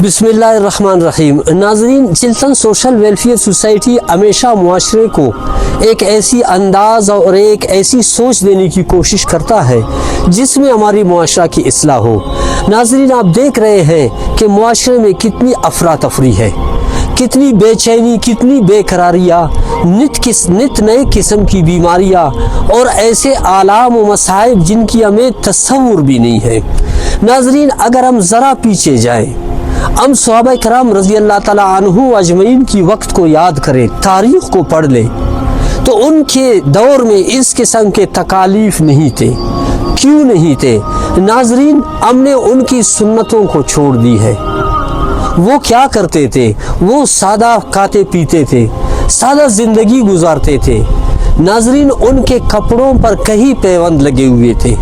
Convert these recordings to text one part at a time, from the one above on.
بسم اللہ الرحمن الرحیم۔ ناظرین، چلتن سوشل ویلفیئر سوسائٹی ہمیشہ معاشرے کو ایک ایسی انداز اور ایک ایسی سوچ دینے کی کوشش کرتا ہے جس میں ہماری معاشرہ کی اصلاح ہو۔ ناظرین، آپ دیکھ رہے ہیں کہ معاشرے میں کتنی افراتفری ہے، کتنی بے چینی، کتنی بے قراریاں، نت نئے قسم کی بیماریاں اور ایسے آلام و مصائب جن کی ہمیں تصور بھی نہیں ہے۔ ناظرین، اگر ہم ذرا پیچھے جائیں، ہم صحابہ کرام رضی اللہ تعالیٰ عنہ اجمعین کی وقت کو یاد کریں، تاریخ کو پڑھ لیں، تو ان کے دور میں اس قسم کے تکالیف نہیں تھے۔ کیوں نہیں تھے؟ ناظرین، ہم نے ان کی سنتوں کو چھوڑ دی ہے۔ وہ کیا کرتے تھے؟ وہ سادہ کھاتے پیتے تھے، سادہ زندگی گزارتے تھے۔ ناظرین، ان کے کپڑوں پر کئی پیوند لگے ہوئے تھے،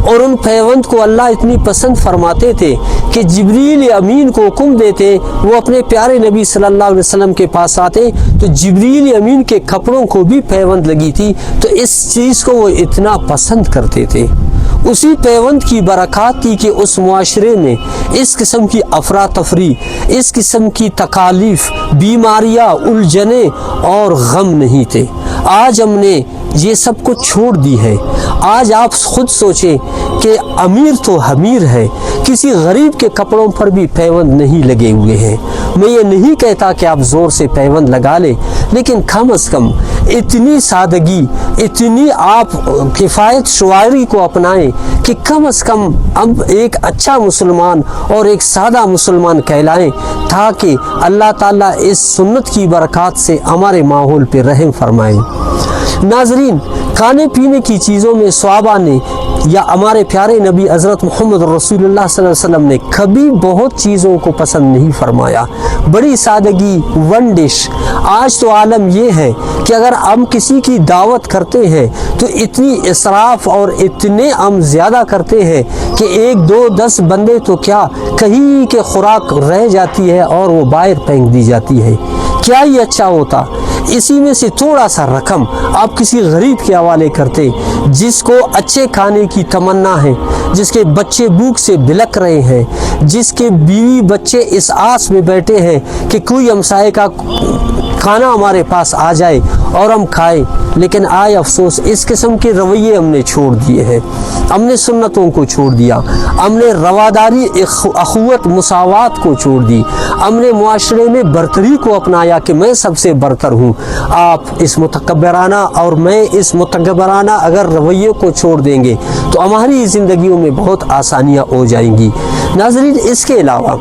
اور ان پیوند کو اللہ اتنی پسند فرماتے تھے کہ جبریل امین کو حکم دیتے، وہ اپنے پیارے نبی صلی اللہ علیہ وسلم کے پاس آتے تو جبریل امین کے کپڑوں کو بھی پیوند لگی تھی، تو اس چیز کو وہ اتنا پسند کرتے تھے۔ اسی پیوند کی برکات تھی کہ اس معاشرے میں اس قسم کی افراتفری، اس قسم کی تکالیف، بیماریاں، الجھنیں اور غم نہیں تھے۔ آج ہم نے یہ سب کچھ چھوڑ دی ہے۔ آج آپ خود سوچیں کہ امیر تو امیر ہے، کسی غریب کے کپڑوں پر بھی پیوند نہیں لگے ہوئے ہیں۔ میں یہ نہیں کہتا کہ آپ زور سے پیوند لگا لیں، لیکن کم از کم اتنی سادگی، اتنی آپ کفایت شعاری کو اپنائیں کہ کم از کم ہم ایک اچھا مسلمان اور ایک سادہ مسلمان کہلائیں، تاکہ اللہ تعالیٰ اس سنت کی برکات سے ہمارے ماحول پہ رحم فرمائیں۔ ناظرین، کھانے پینے کی چیزوں میں صحابہ نے یا ہمارے پیارے نبی حضرت محمد رسول اللہ صلی اللہ علیہ وسلم نے کبھی بہت چیزوں کو پسند نہیں فرمایا۔ بڑی سادگی، ون ڈش۔ آج تو عالم یہ ہے کہ اگر ہم کسی کی دعوت کرتے ہیں تو اتنی اسراف اور اتنے ہم زیادہ کرتے ہیں کہ 1 2 10 بندے تو کیا کہیں کے خوراک رہ جاتی ہے اور وہ باہر پھینک دی جاتی ہے۔ کیا یہ اچھا ہوتا؟ اسی میں سے تھوڑا سا رقم آپ کسی غریب کے حوالے کرتے، جس کو اچھے کھانے کی تمنا ہے، جس کے بچے بھوک سے بلک رہے ہیں، جس کے بیوی بچے اس آس میں بیٹھے ہیں کہ کوئی ہمسائے کا کھانا ہمارے پاس آ جائے اور ہم کھائیں۔ لیکن آئے افسوس، اس قسم کے رویے ہم نے چھوڑ دیے ہیں۔ ہم نے سنتوں کو چھوڑ دیا، ہم نے رواداری، اخوت، مساوات کو چھوڑ دی، ہم نے معاشرے میں برتری کو اپنایا کہ میں سب سے برتر ہوں۔ آپ اس متکبرانہ اور میں اس متکبرانہ اگر رویے کو چھوڑ دیں گے تو ہماری زندگیوں میں بہت آسانیاں ہو جائیں گی۔ ناظرین، اس کے علاوہ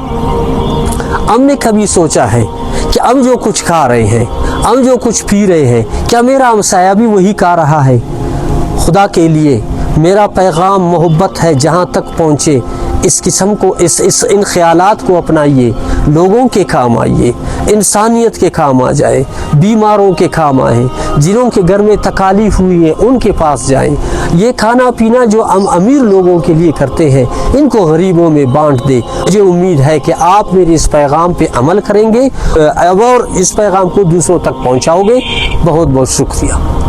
ہم نے کبھی سوچا ہے کہ ہم جو کچھ کھا رہے ہیں، ہم جو کچھ پی رہے ہیں، کیا میرا ہمسایہ بھی وہی کھا رہا ہے؟ خدا کے لیے میرا پیغام محبت ہے، جہاں تک پہنچے اس قسم کو، ان خیالات کو اپنائیے، لوگوں کے کام آئیے، انسانیت کے کام آ جائے، بیماروں کے کام آئیں، جنہوں کے گھر میں تکالیف ہوئی ہے ان کے پاس جائیں۔ یہ کھانا پینا جو ہم امیر لوگوں کے لیے کرتے ہیں، ان کو غریبوں میں بانٹ دے۔ مجھے امید ہے کہ آپ میرے اس پیغام پہ عمل کریں گے اور اس پیغام کو دوسروں تک پہنچاؤ گے۔ بہت بہت شکریہ۔